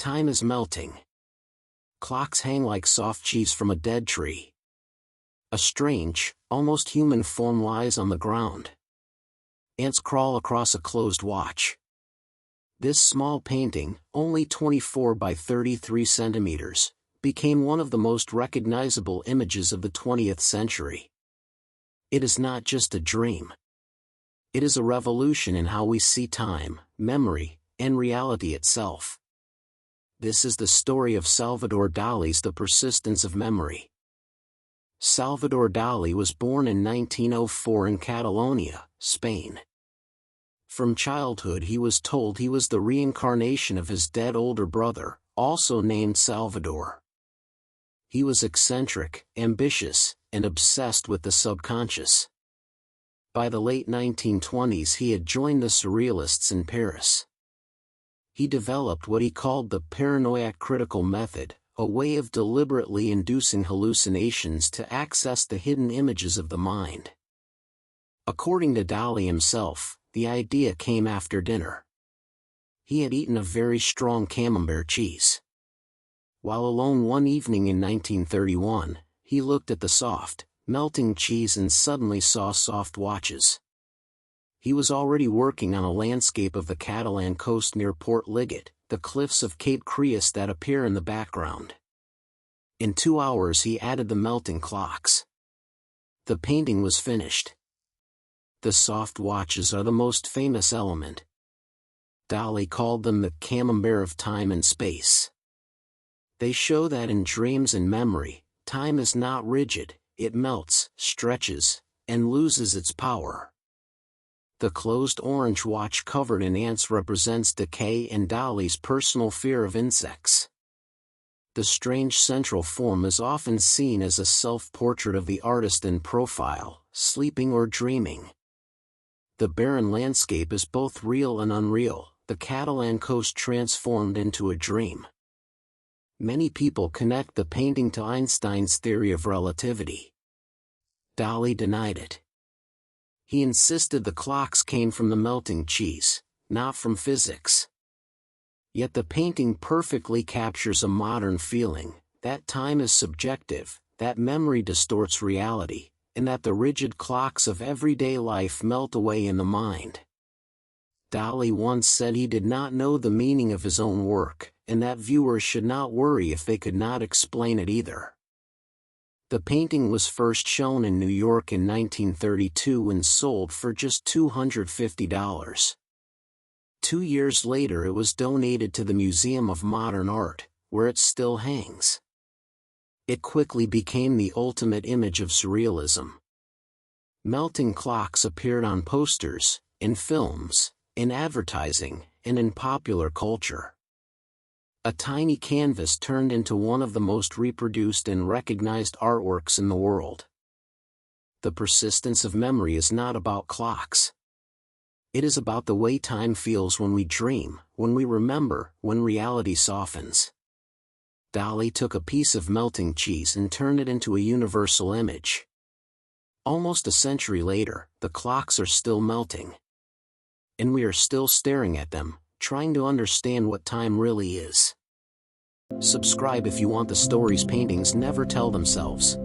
Time is melting. Clocks hang like soft cheese from a dead tree. A strange, almost human form lies on the ground. Ants crawl across a closed watch. This small painting, only 24 by 33 centimeters, became one of the most recognizable images of the 20th century. It is not just a dream. It is a revolution in how we see time, memory, and reality itself. This is the story of Salvador Dalí's The Persistence of Memory. Salvador Dalí was born in 1904 in Catalonia, Spain. From childhood he was told he was the reincarnation of his dead older brother, also named Salvador. He was eccentric, ambitious, and obsessed with the subconscious. By the late 1920s he had joined the Surrealists in Paris. He developed what he called the paranoiac-critical method, a way of deliberately inducing hallucinations to access the hidden images of the mind. According to Dalí himself, the idea came after dinner. He had eaten a very strong Camembert cheese. While alone one evening in 1931, he looked at the soft, melting cheese and suddenly saw soft watches. He was already working on a landscape of the Catalan coast near Port Ligat, the cliffs of Cape Creus that appear in the background. In 2 hours he added the melting clocks. The painting was finished. The soft watches are the most famous element. Dalí called them the Camembert of time and space. They show that in dreams and memory, time is not rigid, it melts, stretches, and loses its power. The closed orange watch covered in ants represents decay and Dalí's personal fear of insects. The strange central form is often seen as a self-portrait of the artist in profile, sleeping or dreaming. The barren landscape is both real and unreal, the Catalan coast transformed into a dream. Many people connect the painting to Einstein's theory of relativity. Dalí denied it. He insisted the clocks came from the melting cheese, not from physics. Yet the painting perfectly captures a modern feeling, that time is subjective, that memory distorts reality, and that the rigid clocks of everyday life melt away in the mind. Dalí once said he did not know the meaning of his own work, and that viewers should not worry if they could not explain it either. The painting was first shown in New York in 1932 and sold for just $250. 2 years later it was donated to the Museum of Modern Art, where it still hangs. It quickly became the ultimate image of surrealism. Melting clocks appeared on posters, in films, in advertising, and in popular culture. A tiny canvas turned into one of the most reproduced and recognized artworks in the world. The persistence of memory is not about clocks. It is about the way time feels when we dream, when we remember, when reality softens. Dalí took a piece of melting cheese and turned it into a universal image. Almost a century later, the clocks are still melting. And we are still staring at them, trying to understand what time really is. Subscribe if you want the stories paintings never tell themselves.